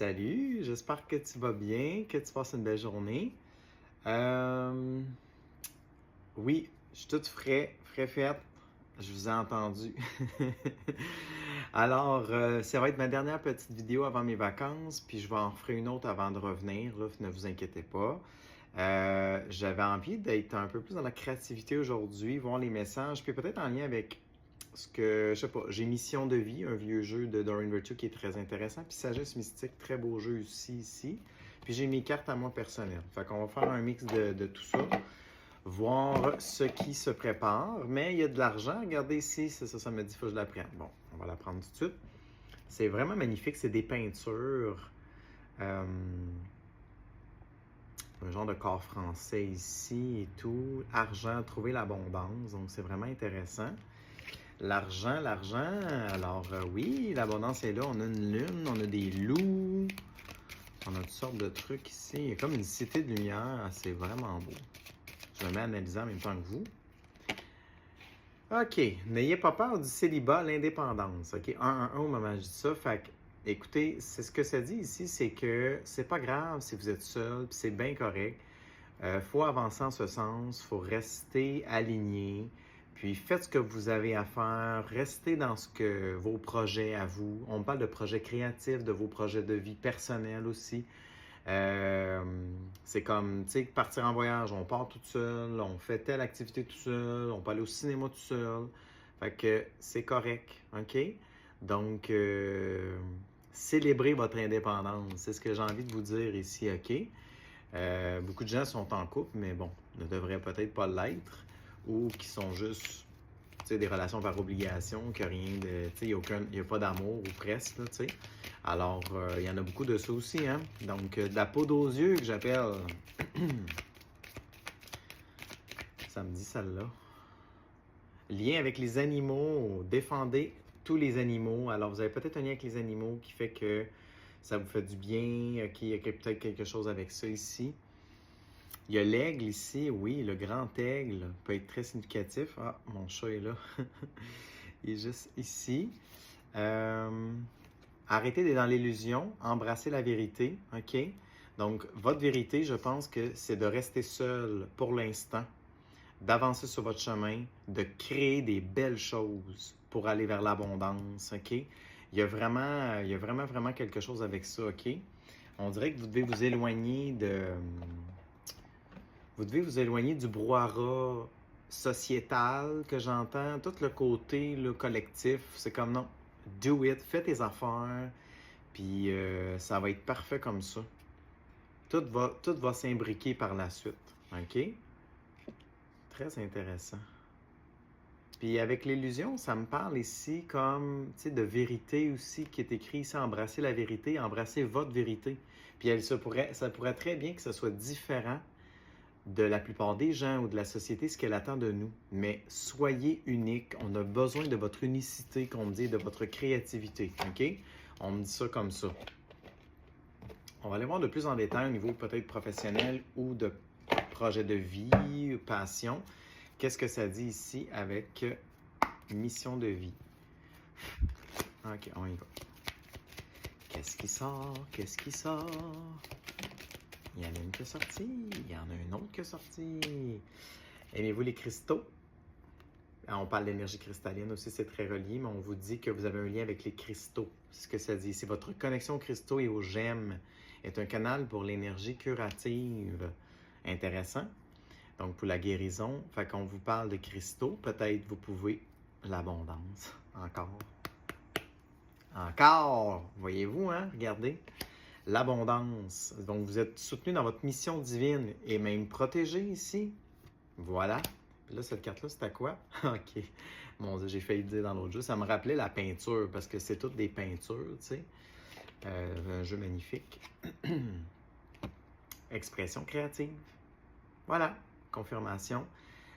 Salut, j'espère que tu vas bien, que tu passes une belle journée. Euh, oui, je suis tout frais fait. Je vous ai entendu. Alors, ça va être ma dernière petite vidéo avant mes vacances, puis je vais en refaire une autre avant de revenir, là, ne vous inquiétez pas. J'avais envie d'être un peu plus dans la créativité aujourd'hui, voir les messages, puis peut-être en lien avec ce que, je sais pas, j'ai Mission de vie, un vieux jeu de Doreen Virtue qui est très intéressant, puis Sagesse Mystique, très beau jeu aussi ici. Puis j'ai mes cartes à moi personnelles. Fait qu'on va faire un mix de tout ça, voir ce qui se prépare. Mais il y a de l'argent, regardez ici, c'est ça, ça me dit, il faut que je la prenne. Bon, on va la prendre tout de suite. C'est vraiment magnifique, c'est des peintures. Un genre de corps français ici et tout. Argent, trouver l'abondance, donc c'est vraiment intéressant. L'argent. Alors oui, l'abondance est là. On a une lune, on a des loups. On a toutes sortes de trucs ici. Il y a comme une cité de lumière. C'est vraiment beau. Je me mets à analyser en même temps que vous. OK. N'ayez pas peur du célibat, l'indépendance. OK. Au moment où je dis ça. Fait que, écoutez, c'est ce que ça dit ici, c'est que c'est pas grave si vous êtes seul, puis c'est bien correct. Faut avancer en ce sens. Faut rester aligné. Puis faites ce que vous avez à faire, restez dans ce que vos projets à vous. On parle de projets créatifs, de vos projets de vie personnels aussi. C'est comme, tu sais, partir en voyage, on part tout seul, on fait telle activité tout seul, on peut aller au cinéma tout seul. Fait que c'est correct, OK? Donc, célébrez votre indépendance. C'est ce que j'ai envie de vous dire ici, OK? Beaucoup de gens sont en couple, mais bon, ne devraient peut-être pas l'être, ou qui sont juste des relations par obligation, que rien de. Il n'y a pas d'amour ou presque, tu sais. Alors, il y en a beaucoup de ça aussi, hein. Donc, de la poudre aux yeux que j'appelle. Ça me dit celle-là. Lien avec les animaux, défendez tous les animaux. Alors, vous avez peut-être un lien avec les animaux qui fait que ça vous fait du bien. OK, il y a peut-être quelque chose avec ça ici. Il y a l'aigle ici, oui, le grand aigle peut être très significatif. Ah, mon chat est là. Il est juste ici. Arrêtez d'être dans l'illusion, embrassez la vérité, OK? Donc, votre vérité, je pense que c'est de rester seul pour l'instant, d'avancer sur votre chemin, de créer des belles choses pour aller vers l'abondance, OK? Il y a vraiment quelque chose avec ça, OK? On dirait que vous devez vous éloigner du brouhaha sociétal que j'entends, tout le côté là, collectif. C'est comme non, do it, fais tes affaires, puis ça va être parfait comme ça. Tout va s'imbriquer par la suite. OK? Très intéressant. Puis avec l'illusion, ça me parle ici comme de vérité aussi qui est écrit ici, embrasser la vérité, embrasser votre vérité. Puis ça pourrait très bien que ce soit différent de la plupart des gens ou de la société, ce qu'elle attend de nous. Mais soyez unique. On a besoin de votre unicité, qu'on me dit, de votre créativité. OK? On me dit ça comme ça. On va aller voir de plus en détail au niveau peut-être professionnel ou de projet de vie, passion. Qu'est-ce que ça dit ici avec mission de vie? OK, on y va. Qu'est-ce qui sort? Qu'est-ce qui sort? Il y en a une qui est sortie, il y en a une autre qui est sortie. Aimez-vous les cristaux? On parle d'énergie cristalline aussi, c'est très relié, mais on vous dit que vous avez un lien avec les cristaux. C'est ce que ça dit. C'est votre connexion aux cristaux et aux gemmes est un canal pour l'énergie curative. Intéressant. Donc, pour la guérison, fait qu'on vous parle de cristaux, peut-être vous pouvez l'abondance. Encore! Voyez-vous, hein? Regardez. L'abondance. Donc, vous êtes soutenu dans votre mission divine et même protégé ici. Voilà. Puis là, cette carte-là, c'était quoi? OK. Mon Dieu, j'ai failli dire dans l'autre jeu. Ça me rappelait la peinture parce que c'est toutes des peintures, tu sais. Un jeu magnifique. Expression créative. Voilà. Confirmation.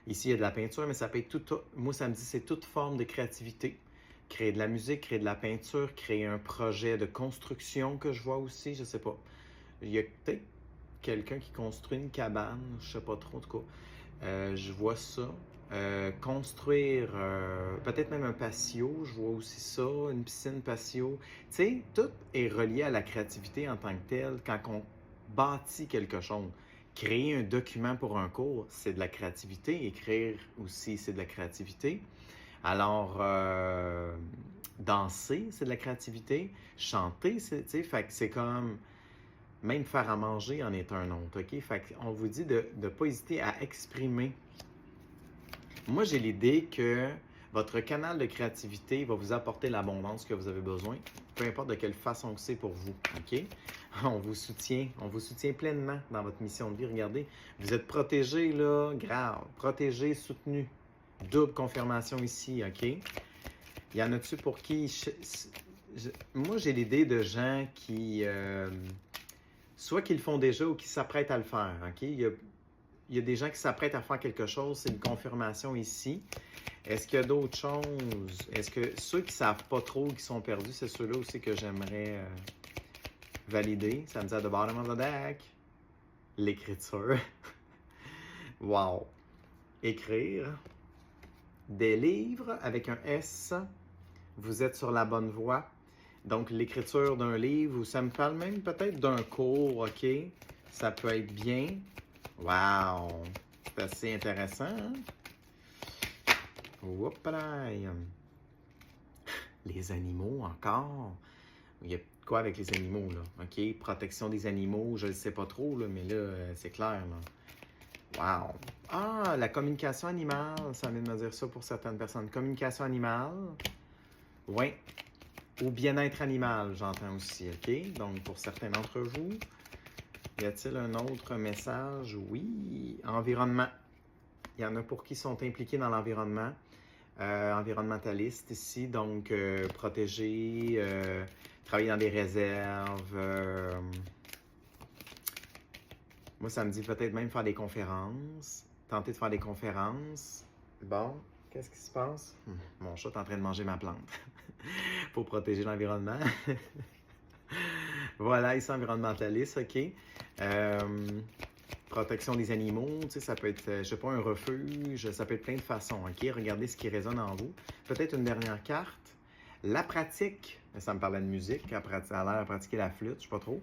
Ici, il y a de la peinture, mais ça peut être tout. Moi, ça me dit c'est toute forme de créativité. Créer de la musique, créer de la peinture, créer un projet de construction que je vois aussi, je sais pas. Il y a peut-être quelqu'un qui construit une cabane, je sais pas trop, en tout cas. Je vois ça. construire peut-être même un patio, je vois aussi ça, une piscine patio. Tu sais, tout est relié à la créativité en tant que telle. Quand on bâtit quelque chose, créer un document pour un cours, c'est de la créativité. Écrire aussi, c'est de la créativité. Alors, danser, c'est de la créativité. Chanter, fait que c'est comme même faire à manger en est un autre, OK? Fait qu'on vous dit de ne pas hésiter à exprimer. Moi, j'ai l'idée que votre canal de créativité va vous apporter l'abondance que vous avez besoin, peu importe de quelle façon que c'est pour vous, OK? On vous soutient pleinement dans votre mission de vie. Regardez, vous êtes protégé, là, grave, protégé, soutenu. Double confirmation ici, OK? Il y en a-tu pour qui... moi, j'ai l'idée de gens qui... soit qu'ils le font déjà ou qui s'apprêtent à le faire, OK? Il y a des gens qui s'apprêtent à faire quelque chose, c'est une confirmation ici. Est-ce qu'il y a d'autres choses? Est-ce que ceux qui ne savent pas trop, qui sont perdus, c'est ceux-là aussi que j'aimerais valider? Ça me dit à the bottom of the deck. L'écriture. Wow! Écrire. Des livres avec un S. Vous êtes sur la bonne voie. Donc, l'écriture d'un livre, ou ça me parle même peut-être d'un cours, OK? Ça peut être bien. Wow! C'est assez intéressant, hein? Whoopalaï! Les animaux encore. Il y a quoi avec les animaux, là? OK? Protection des animaux, je ne sais pas trop, là, mais là, c'est clair, là. Wow! Ah, la communication animale, ça vient de me dire ça pour certaines personnes. Communication animale. Oui. Ou bien-être animal, j'entends aussi, OK? Donc, pour certains d'entre vous, y a-t-il un autre message? Oui. Environnement. Il y en a pour qui sont impliqués dans l'environnement. Environnementaliste ici, donc protéger, travailler dans des réserves. Moi, ça me dit peut-être même faire des conférences. Tenter de faire des conférences. Bon, qu'est-ce qui se passe? Mon chat est en train de manger ma plante. Pour protéger l'environnement. Voilà, ici environnementaliste, OK. Protection des animaux, tu sais, ça peut être, je sais pas, un refuge, ça peut être plein de façons, OK? Regardez ce qui résonne en vous. Peut-être une dernière carte. La pratique, ça me parlait de musique, ça a l'air à pratiquer la flûte, je sais pas trop.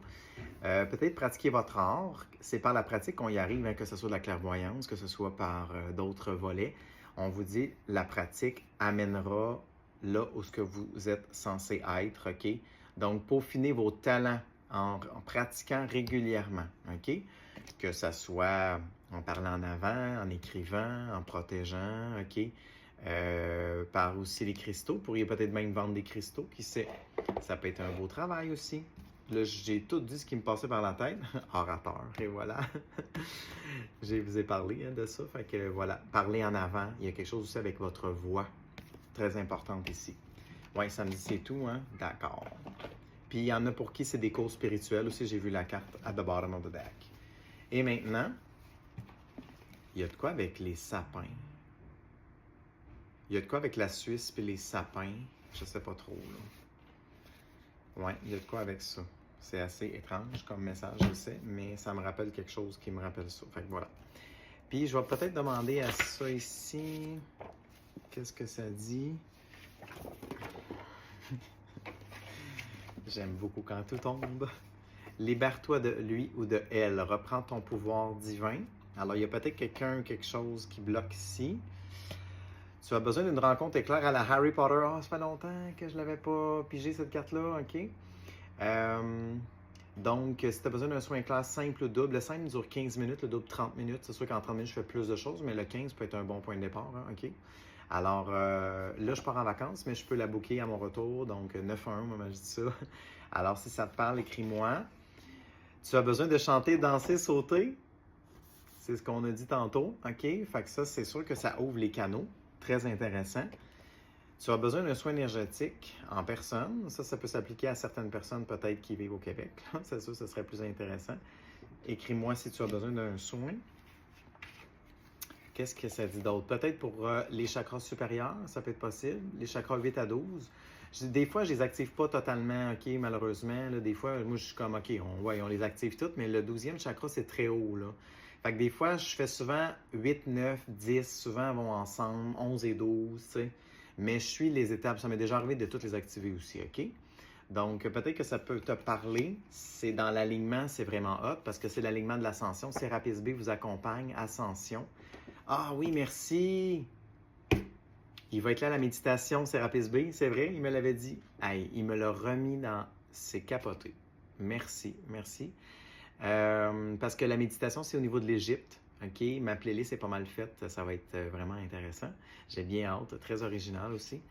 Peut-être pratiquer votre art. C'est par la pratique qu'on y arrive, hein, que ce soit de la clairvoyance, que ce soit par d'autres volets. On vous dit, la pratique amènera là où ce que vous êtes censé être, OK? Donc, peaufiner vos talents en pratiquant régulièrement, OK? Que ça soit en parlant en avant, en écrivant, en protégeant, OK? Par aussi les cristaux. Vous pourriez peut-être même vendre des cristaux, qui sait? Ça peut être un beau travail aussi. Là, j'ai tout dit ce qui me passait par la tête. Orateur, et voilà. Je vous ai parlé de ça. Fait que voilà, parler en avant. Il y a quelque chose aussi avec votre voix. Très importante ici. Oui, ça me dit c'est tout, hein? D'accord. Puis il y en a pour qui c'est des cours spirituels aussi. J'ai vu la carte at the bottom of the deck. Et maintenant, il y a de quoi avec les sapins? Il y a de quoi avec la Suisse puis les sapins? Je sais pas trop, là. Ouais, il y a de quoi avec ça. C'est assez étrange comme message, je sais, mais ça me rappelle quelque chose qui me rappelle ça. Fait que voilà. Puis je vais peut-être demander à ça ici. Qu'est-ce que ça dit? J'aime beaucoup quand tout tombe. Libère-toi de lui ou de elle. Reprends ton pouvoir divin. Alors, il y a peut-être quelqu'un, quelque chose qui bloque ici. Tu as besoin d'une rencontre éclair à la Harry Potter. Ah, ça fait longtemps que je ne l'avais pas pigé, cette carte-là. OK. Donc, si tu as besoin d'un soin clair simple ou double, le simple dure 15 minutes, le double 30 minutes. C'est sûr qu'en 30 minutes, je fais plus de choses, mais le 15 peut être un bon point de départ. Hein? OK. Alors, là, je pars en vacances, mais je peux la booker à mon retour. Donc, 9-1, moi, je dis ça. Alors, si ça te parle, écris-moi. Tu as besoin de chanter, danser, sauter. C'est ce qu'on a dit tantôt. OK? Fait que ça, c'est sûr que ça ouvre les canaux. Très intéressant. Tu as besoin d'un soin énergétique en personne. Ça peut s'appliquer à certaines personnes peut-être qui vivent au Québec. C'est sûr, ce serait plus intéressant. Écris-moi si tu as besoin d'un soin. Qu'est-ce que ça dit d'autre? Peut-être pour les chakras supérieurs, ça peut être possible. Les chakras 8 à 12. Des fois, je les active pas totalement, OK, malheureusement. Là, des fois, moi, je suis comme, OK, on les active toutes, mais le 12e chakra, c'est très haut, là. Fait que des fois, je fais souvent 8, 9, 10, souvent elles vont ensemble, 11 et 12, tu sais. Mais je suis les étapes, ça m'est déjà arrivé de toutes les activer aussi, OK? Donc, peut-être que ça peut te parler. C'est dans l'alignement, c'est vraiment hot parce que c'est l'alignement de l'ascension. Sérapis B vous accompagne, ascension. Ah oui, merci! Il va être là à la méditation, Sérapis B, c'est vrai, il me l'avait dit. Hey, il me l'a remis dans... C'est capoté. Merci, merci. Parce que la méditation, c'est au niveau de l'Égypte. OK? Ma playlist est pas mal faite. Ça va être vraiment intéressant. J'ai bien hâte. Très original aussi.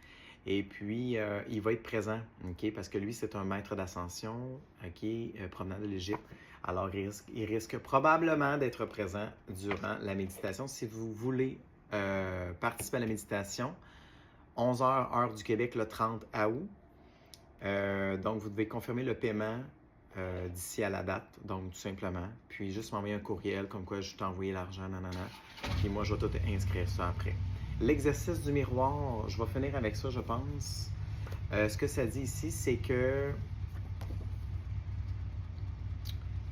Et puis, il va être présent. OK? Parce que lui, c'est un maître d'ascension. OK? Provenant de l'Égypte. Alors, il risque probablement d'être présent durant la méditation. Si vous voulez participer à la méditation, 11h, heure du Québec, le 30 août. Donc, vous devez confirmer le paiement d'ici à la date, donc tout simplement. Puis juste m'envoyer un courriel comme quoi je t'ai envoyé l'argent, nanana. Puis moi, je vais tout inscrire ça après. L'exercice du miroir, je vais finir avec ça, je pense. Ce que ça dit ici, c'est que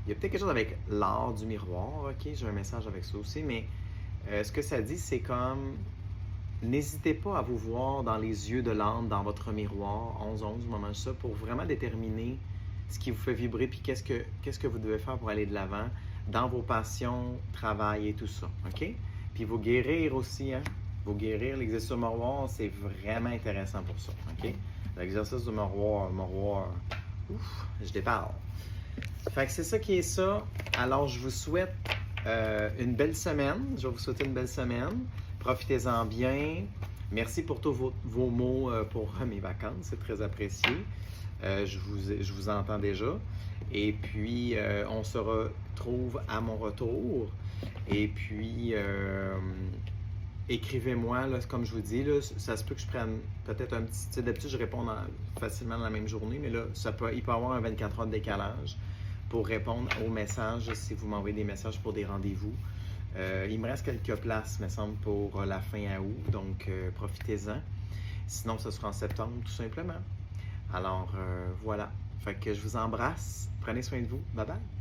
il y a peut-être quelque chose avec l'art du miroir, ok? J'ai un message avec ça aussi, mais ce que ça dit, c'est comme n'hésitez pas à vous voir dans les yeux de l'âme, dans votre miroir, 11-11, moment de ça, pour vraiment déterminer ce qui vous fait vibrer, puis qu'est-ce que vous devez faire pour aller de l'avant dans vos passions, travail et tout ça, OK? Puis vous guérir aussi, hein? Vous guérir, l'exercice du miroir, c'est vraiment intéressant pour ça, OK? L'exercice du miroir, ouf, je déparle. Fait que c'est ça qui est ça. Alors, je vous souhaite une belle semaine. Je vais vous souhaiter une belle semaine. Profitez-en bien. Merci pour tous vos mots pour mes vacances. C'est très apprécié. Je vous entends déjà. Et puis, on se retrouve à mon retour. Et puis, écrivez-moi, là, comme je vous dis, là, ça se peut que je prenne peut-être un petit... Tu sais, d'habitude, je réponds facilement dans la même journée, mais là, il peut y avoir un 24 heures de décalage pour répondre aux messages si vous m'envoyez des messages pour des rendez-vous. Il me reste quelques places, me semble, pour la fin août, donc profitez-en. Sinon, ce sera en septembre, tout simplement. Alors, voilà. Fait que je vous embrasse. Prenez soin de vous. Bye bye.